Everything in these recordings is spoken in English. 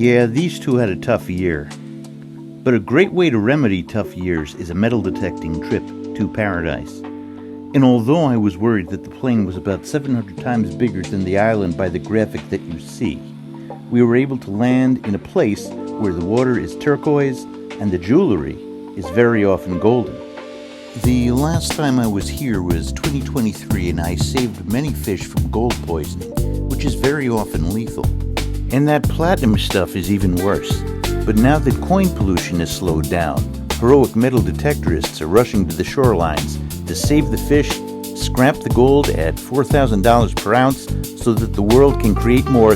Yeah, these two had a tough year. But a great way to remedy tough years is a metal detecting trip to paradise. And although I was worried that the plane was about 700 times bigger than the island by the graphic that you see, we were able to land in a place where the water is turquoise and the jewelry is very often golden. The last time I was here was 2023 and I saved many fish from gold poisoning, which is very often lethal. And that platinum stuff is even worse. But now that coin pollution has slowed down, heroic metal detectorists are rushing to the shorelines to save the fish, scrap the gold at $4,000 per ounce so that the world can create more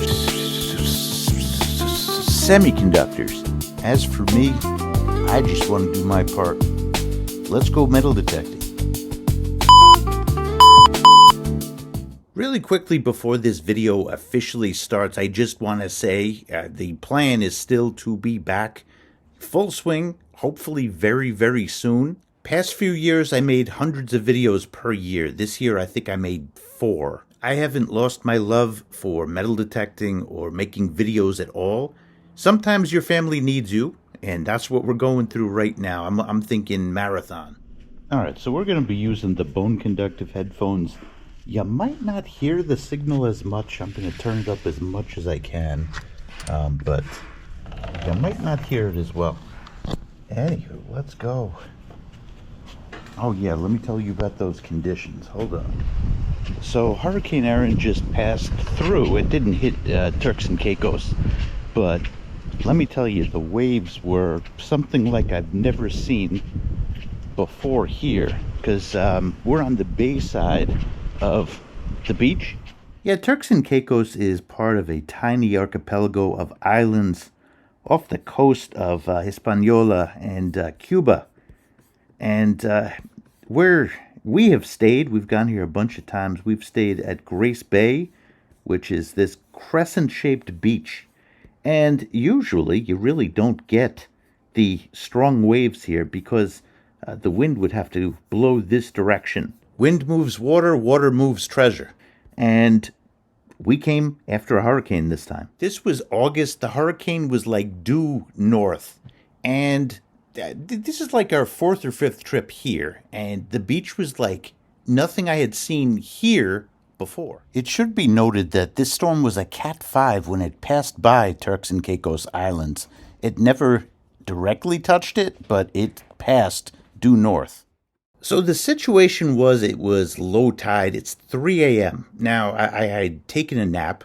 semiconductors. As for me, I just want to do my part. Let's go metal detecting. Really quickly before this video officially starts, I just want to say the plan is still to be back full swing, hopefully very, very soon. Past few years, I made hundreds of videos per year. This year, I think I made 4. I haven't lost my love for metal detecting or making videos at all. Sometimes your family needs you, and that's what we're going through right now. I'm thinking marathon. All right, so we're going to be using the bone conductive headphones. You might not hear the signal as much. I'm going to turn it up as much as I can, but you might not hear it as well. Anywho, let's go. Oh yeah, let me tell you about those conditions. Hold on. So Hurricane Erin just passed through. It didn't hit Turks and Caicos, but let me tell you, the waves were something like I've never seen before here, because we're on the bay side of the beach. Yeah, Turks and Caicos is part of a tiny archipelago of islands off the coast of Hispaniola and Cuba. And where we have stayed, we've gone here a bunch of times. We've stayed at Grace Bay, which is this crescent-shaped beach. And usually you really don't get the strong waves here because the wind would have to blow this direction. Wind moves water, water moves treasure. And we came after a hurricane this time. This was August. The hurricane was like due north. And this is like our 4th or 5th trip here. And the beach was like nothing I had seen here before. It should be noted that this storm was a Cat 5 when it passed by Turks and Caicos Islands. It never directly touched it, but it passed due north. So the situation was, it was low tide. It's 3 a.m. Now, I had taken a nap,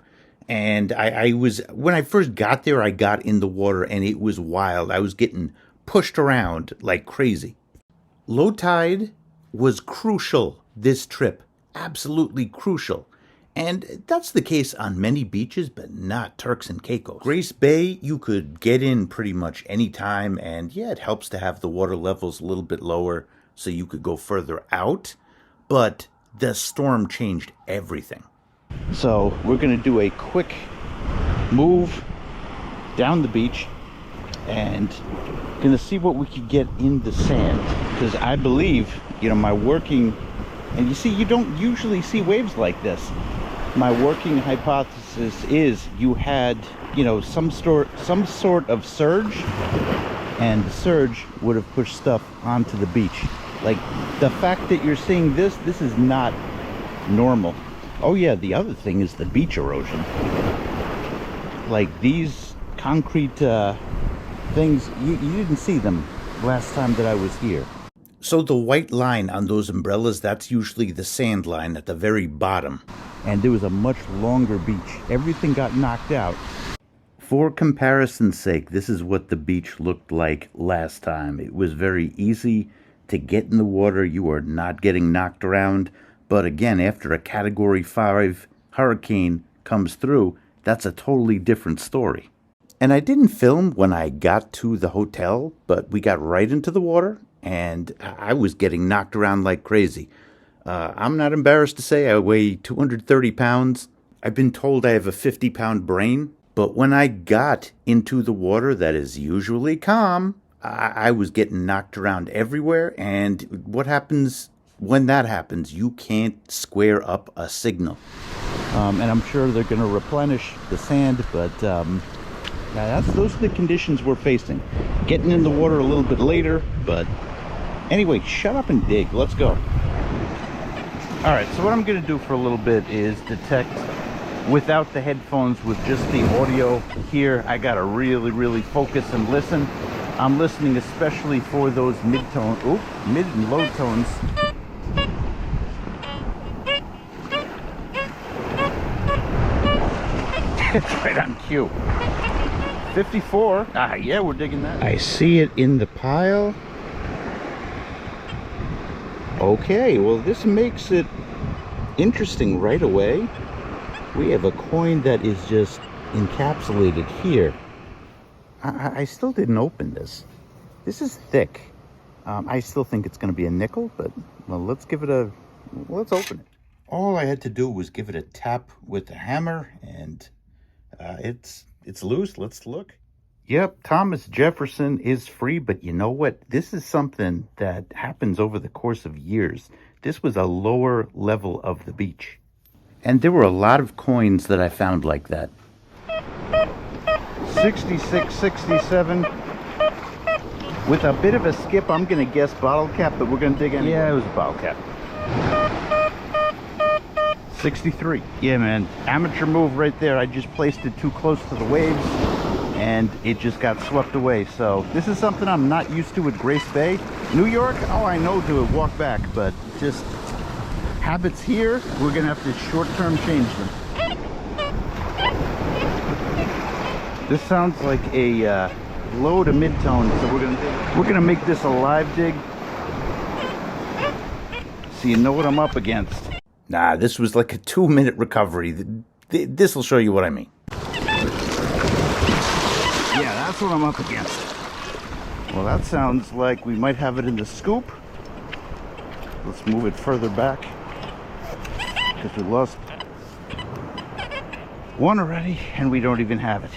and I was, when I first got there, I got in the water, and it was wild. I was getting pushed around like crazy. Low tide was crucial this trip, absolutely crucial. And that's the case on many beaches, but not Turks and Caicos. Grace Bay, you could get in pretty much any time, and yeah, it helps to have the water levels a little bit lower, so you could go further out, but the storm changed everything. So we're going to do a quick move down the beach and going to see what we could get in the sand, because I believe, my working, and you see, you don't usually see waves like this. My working hypothesis is you had, some sort of surge, and the surge would have pushed stuff onto the beach. Like, the fact that you're seeing this is not normal. Oh yeah, the other thing is the beach erosion. Like, these concrete things, you didn't see them last time that I was here. So the white line on those umbrellas, that's usually the sand line at the very bottom. And there was a much longer beach. Everything got knocked out. For comparison's sake, this is what the beach looked like last time. It was very easy to get in the water. You are not getting knocked around. But again, after a Category 5 hurricane comes through, that's a totally different story. And I didn't film when I got to the hotel, but we got right into the water, and I was getting knocked around like crazy. I'm not embarrassed to say I weigh 230 pounds. I've been told I have a 50-pound brain, but when I got into the water that is usually calm, I was getting knocked around everywhere, and what happens when that happens? You can't square up a signal. And I'm sure they're going to replenish the sand, but Now those are the conditions we're facing. Getting in the water a little bit later, but anyway, shut up and dig. Let's go. All right, so what I'm going to do for a little bit is detect without the headphones, with just the audio here. I got to really focus and listen. I'm listening especially for those mid and low tones. It's right on cue. 54. Ah, yeah, we're digging that. I see it in the pile. Okay, well, this makes it interesting right away. We have a coin that is just encapsulated here. I still didn't open this. This is thick. I still think it's going to be a nickel, but well, let's open it. All I had to do was give it a tap with the hammer, and it's loose. Let's look. Yep, Thomas Jefferson is free, but you know what? This is something that happens over the course of years. This was a lower level of the beach. And there were a lot of coins that I found like that. 66, 67. With a bit of a skip, I'm going to guess bottle cap, but we're going to dig in. Yeah, it was a bottle cap. 63. Yeah, man. Amateur move right there. I just placed it too close to the waves, and it just got swept away. So this is something I'm not used to at Grace Bay. New York, oh, I know to walk back, but just habits here, we're going to have to short-term change them. This sounds like a low to mid-tone, so we're gonna make this a live dig, so you know what I'm up against. Nah, this was like a 2-minute recovery. This will show you what I mean. Yeah, that's what I'm up against. Well, that sounds like we might have it in the scoop. Let's move it further back, because we lost one already, and we don't even have it.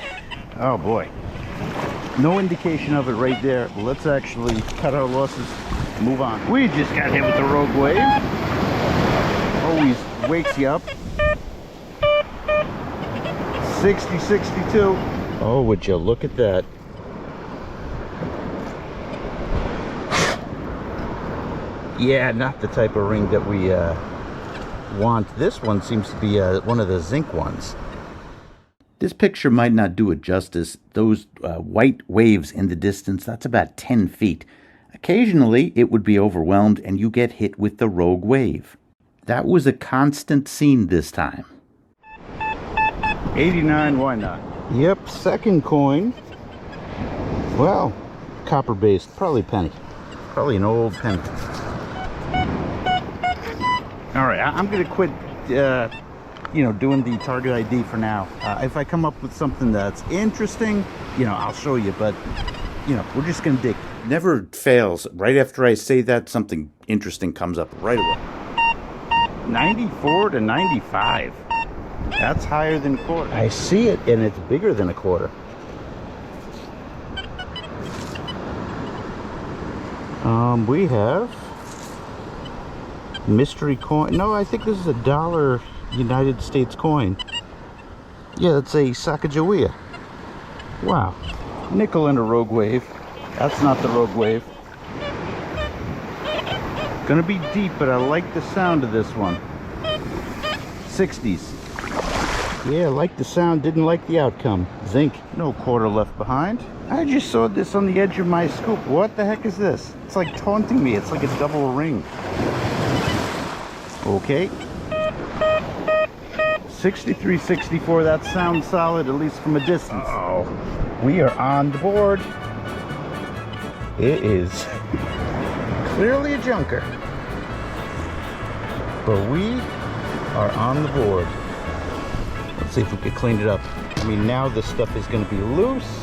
Oh boy. No indication of it right there. Let's actually cut our losses, move on. We just got hit with the rogue wave. Always wakes you up. 60, 62. Oh, would you look at that? Yeah, not the type of ring that we want. This one seems to be one of the zinc ones. This picture might not do it justice. Those white waves in the distance, that's about 10 feet. Occasionally, it would be overwhelmed and you get hit with the rogue wave. That was a constant scene this time. 89, why not? Yep, second coin. Well, copper-based, probably penny. Probably an old penny. All right, I'm going to quit doing the target ID for now. If I come up with something that's interesting, I'll show you, but we're just gonna dig. Never fails. Right after I say that, something interesting comes up right away. 94 to 95. That's higher than a quarter. I see it, and it's bigger than a quarter. We have mystery coin. No, I think this is $1 United States coin. Yeah, that's a Sacagawea. Wow. Nickel and a rogue wave. That's not the rogue wave. Gonna be deep, but I like the sound of this one. 60s. Yeah, I like the sound, didn't like the outcome. Zinc. No quarter left behind. I just saw this on the edge of my scoop. What the heck is this? It's like taunting me. It's like a double ring. Okay. 63, 64, that sounds solid, at least from a distance. Uh-oh. We are on the board. It is clearly a junker. But we are on the board. Let's see if we can clean it up. I mean, now this stuff is going to be loose.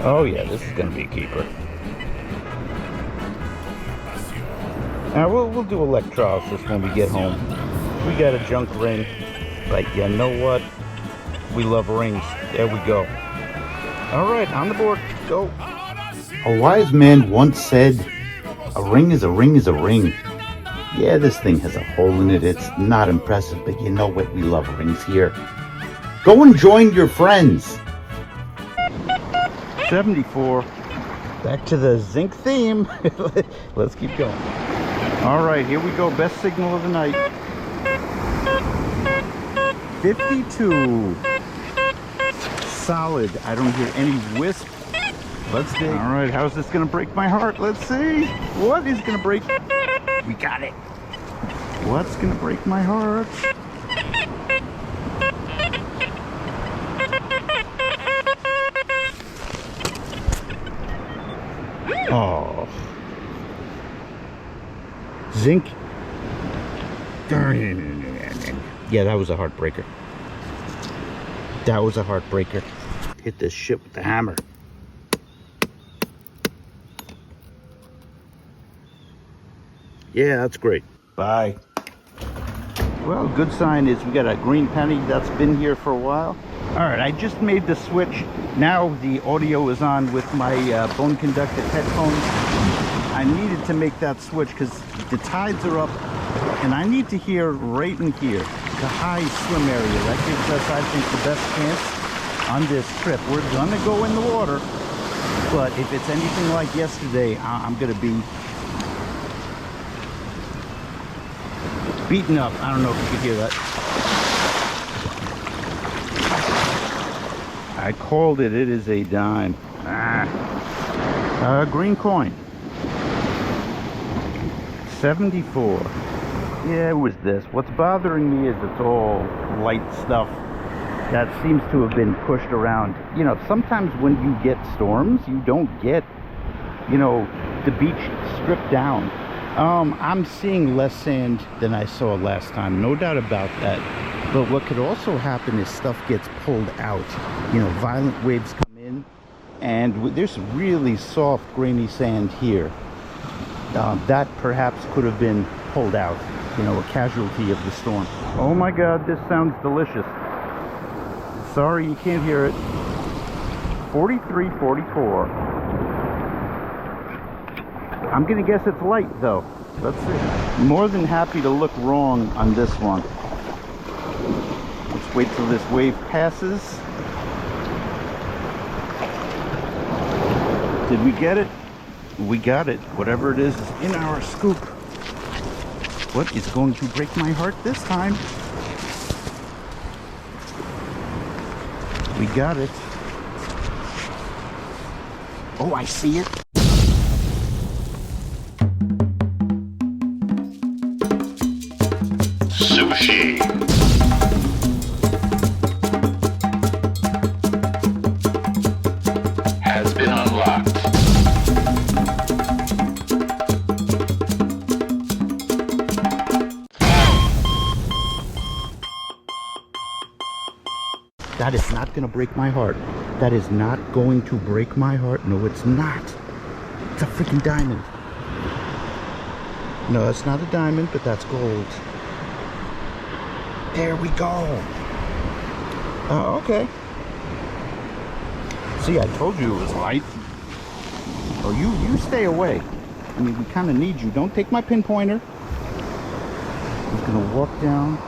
Oh yeah, this is going to be a keeper. Now we'll do electrolysis when we get home. We got a junk ring, but you know what? We love rings. There we go. All right, on the board. Go. A wise man once said, "A ring is a ring is a ring." Yeah, this thing has a hole in it. It's not impressive, but you know what? We love rings here. Go and join your friends. 74. Back to the zinc theme. Let's keep going. All right, here we go. Best signal of the night. 52. Solid. I don't hear any wisp. Let's dig. All right, how's this gonna break my heart? Let's see. What is gonna break? We got it. What's gonna break my heart? Oh. Zinc. Yeah, that was a heartbreaker. That was a heartbreaker. Hit this shit with the hammer. Yeah, that's great. Bye. Well, good sign is we got a green penny that's been here for a while. All right, I just made the switch. Now the audio is on with my bone conducted headphones. I needed to make that switch because the tides are up and I need to hear right in here, the high swim area. That gives us, I think, the best chance on this trip. We're gonna go in the water, but if it's anything like yesterday, I'm gonna be beaten up. I don't know if you could hear that. I called it. It is a dime. Green coin. 74. Yeah, it was this. What's bothering me is it's all light stuff that seems to have been pushed around. You know, sometimes when you get storms, you don't get, you know, the beach stripped down. I'm seeing less sand than I saw last time, no doubt about that. But what could also happen is stuff gets pulled out. You know, violent waves come in, and there's really soft, grainy sand here. That perhaps could have been pulled out, you know, a casualty of the storm. Oh my God, this sounds delicious. Sorry you can't hear it. 43, 44. I'm gonna guess it's light though. Let's see. More than happy to look wrong on this one. Let's wait till this wave passes. Did we get it? We got it. Whatever it is in our scoop. What is going to break my heart this time? We got it. Oh, I see it. Sushi. Has been unlocked. That is not going to break my heart. That is not going to break my heart. No, it's not. It's a freaking diamond. No, it's not a diamond, but that's gold. There we go. Okay. See, I told you it was light. Oh, you stay away. I mean, we kind of need you. Don't take my pinpointer. I'm just gonna walk down.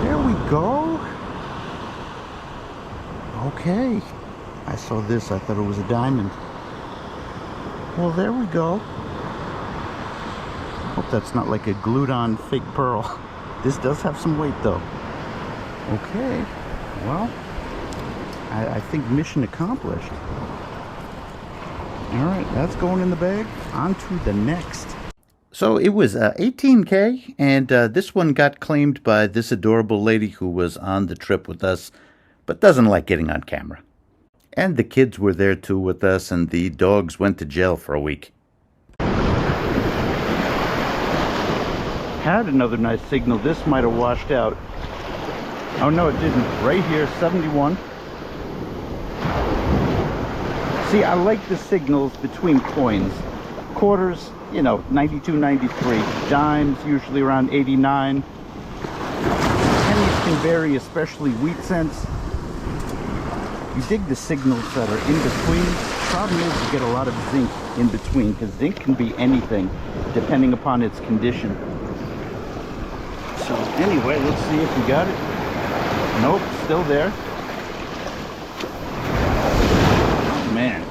There we go. Okay. I saw this. I thought it was a diamond. Well, there we go. Hope that's not like a glued-on fake pearl. This does have some weight though. Okay, well, I think mission accomplished. All right, that's going in the bag. On to the next. So it was 18K, and this one got claimed by this adorable lady who was on the trip with us, but doesn't like getting on camera. And the kids were there too with us, and the dogs went to jail for a week. Had another nice signal. This might have washed out. Oh no, it didn't. Right here, 71. See, I like the signals between coins. Quarters, you know, 92, 93. Dimes, usually around 89. Pennies can vary, especially wheat cents. You dig the signals that are in between. problem is you get a lot of zinc in between, because zinc can be anything depending upon its condition. So anyway, let's see if we got it. Nope, still there. Oh man,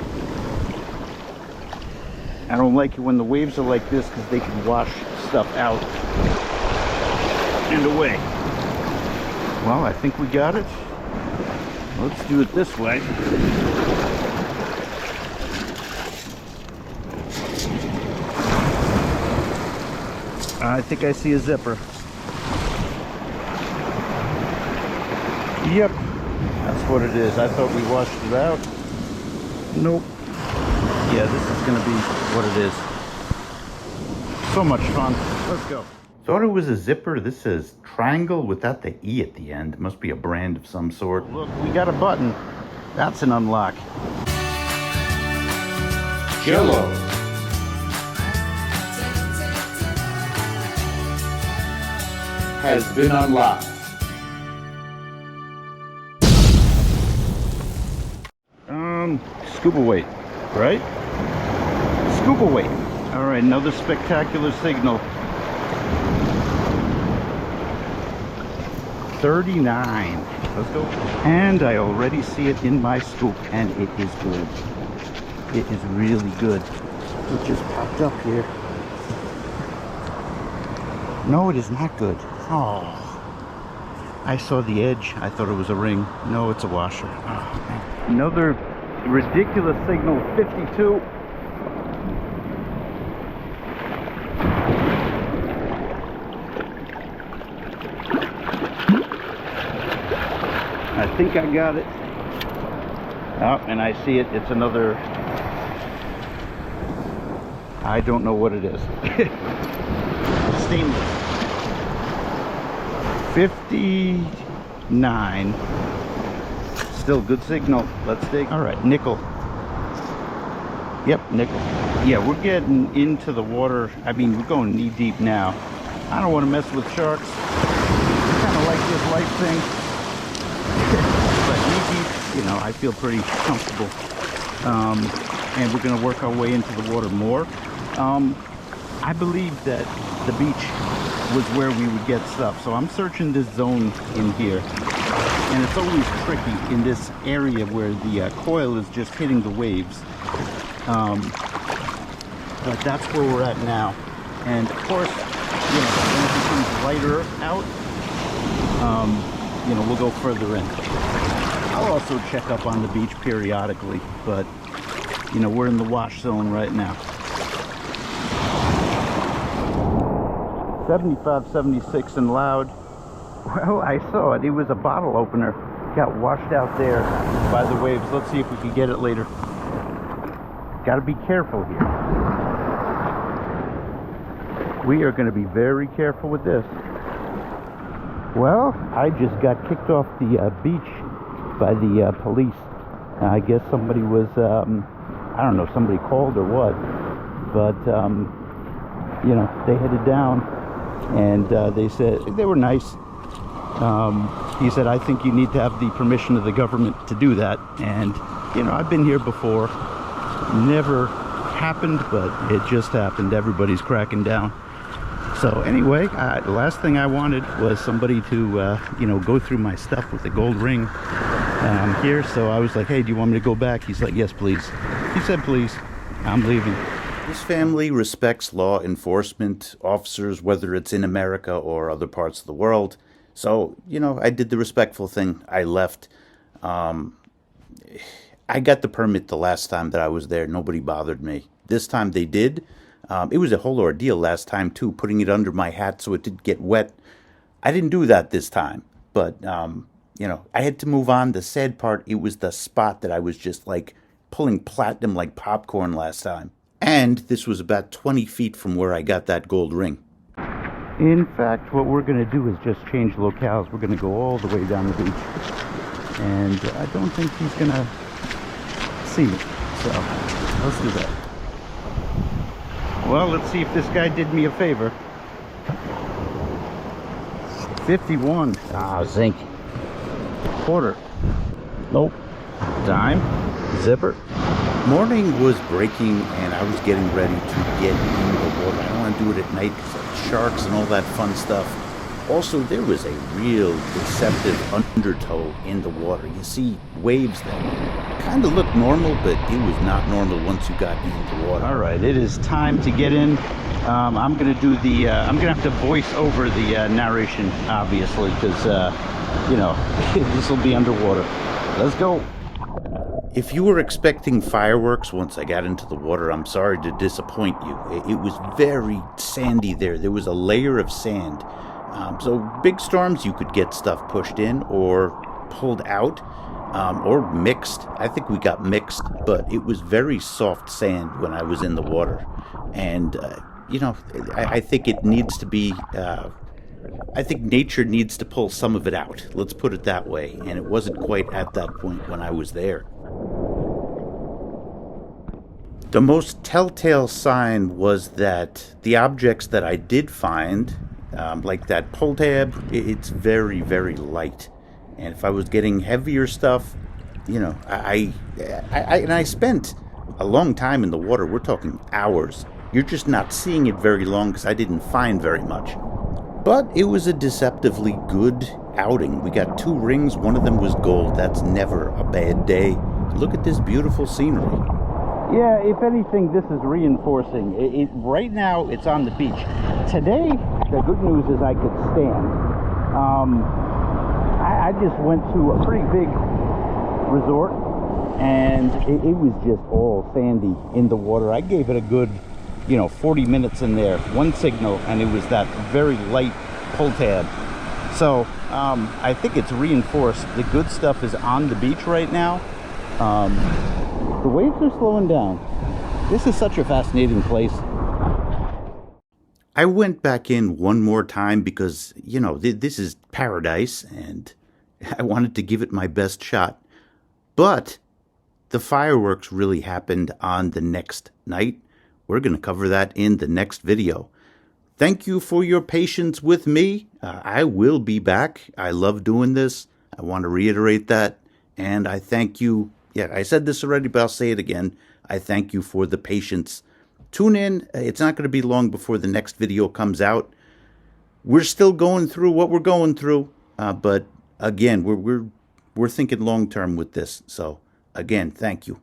I don't like it when the waves are like this, because they can wash stuff out and away. Well, I think we got it. Let's do it this way. I think I see a zipper. Yep, that's what it is. I thought we washed it out. Nope. Yeah, this is going to be what it is. So much fun. Let's go. Thought it was a zipper. This says triangle without the E at the end. It must be a brand of some sort. Look, we got a button. That's an unlock. Jello. Has been unlocked. Scuba weight, right? Scuba weight. All right, another spectacular signal. 39. Let's go. And I already see it in my scoop, and it is good. It is really good. It just popped up here. No, it is not good. Oh, I saw the edge. I thought it was a ring. No, it's a washer. Oh, man. Another ridiculous signal, 52. I think I got it. Oh, and I see it. It's another. I don't know what it is. Stainless. 59. Still good signal. Let's dig. All right, nickel. Yep, nickel. Yeah, we're getting into the water. I mean, we're going knee deep now. I don't want to mess with sharks. I kind of like this life thing. But knee deep, you know, I feel pretty comfortable. And we're going to work our way into the water more. I believe that the beach was where we would get stuff. So I'm searching this zone in here. And it's always tricky in this area where the coil is just hitting the waves. But that's where we're at now. And of course, you know, when it becomes lighter out, you know, we'll go further in. I'll also check up on the beach periodically, but you know, we're in the wash zone right now. 75, 76 and loud. Well, I saw it. It was a bottle opener. Got washed out there by the waves. Let's see if we can get it later. Got to be careful here. We are going to be very careful with this. Well, I just got kicked off the beach by the police. I guess somebody was, I don't know, somebody called or what. But, you know, they headed down and they said, they were nice. He said, I think you need to have the permission of the government to do that. And, you know, I've been here before. Never happened, but it just happened. Everybody's cracking down. So anyway, the last thing I wanted was somebody to, you know, go through my stuff with the gold ring here. So I was like, hey, do you want me to go back? He's like, yes, please. He said, please. I'm leaving. This family respects law enforcement officers, whether it's in America or other parts of the world. So, you know, I did the respectful thing. I left. I got the permit the last time that I was there. Nobody bothered me. This time they did. It was a whole ordeal last time, too, putting it under my hat so it didn't get wet. I didn't do that this time. But, you know, I had to move on. The sad part, it was the spot that I was just, like, pulling platinum like popcorn last time. And this was about 20 feet from where I got that gold ring. In fact, what we're going to do is just change locales. We're going to go all the way down the beach. And I don't think he's going to see me. So, let's do that. Well, let's see if this guy did me a favor. 51. Ah, zinc. Quarter. Nope. Dime. Zipper. Morning was breaking and I was getting ready to get in the water. I don't want to do it at night because of sharks and all that fun stuff. Also, there was a real deceptive undertow in the water. You see waves that kind of look normal, but it was not normal once you got into the water. All right, it is time to get in. I'm gonna do the. I'm gonna have to voice over the narration, obviously, because you know this will be underwater. Let's go. If you were expecting fireworks once I got into the water, I'm sorry to disappoint you. It was very sandy there. There was a layer of sand. So big storms, you could get stuff pushed in or pulled out or mixed. I think we got mixed, but it was very soft sand when I was in the water. And, you know, I think it needs to be... I think nature needs to pull some of it out. Let's put it that way. And it wasn't quite at that point when I was there. The most telltale sign was that the objects that I did find, like that pull tab, it's very, very light. And if I was getting heavier stuff, you know, I spent a long time in the water. We're talking hours. You're just not seeing it very long because I didn't find very much. But it was a deceptively good outing. We got 2 rings. One of them was gold. That's never a bad day. Look at this beautiful scenery. Yeah, if anything, this is reinforcing. Right now, it's on the beach. Today, the good news is I could stand. I just went to a pretty big resort, and it was just all sandy in the water. I gave it a good, 40 minutes in there. One signal, and it was that very light pull tab. So, I think it's reinforced. The good stuff is on the beach right now. The waves are slowing down. This is such a fascinating place. I went back in one more time because, this is paradise and I wanted to give it my best shot. But the fireworks really happened on the next night. We're going to cover that in the next video. Thank you for your patience with me. I will be back. I love doing this. I want to reiterate that. And I thank you. Yeah, I said this already, but I'll say it again. I thank you for the patience. Tune in. It's not going to be long before the next video comes out. We're still going through what we're going through, but again, we're thinking long term with this. So again, thank you.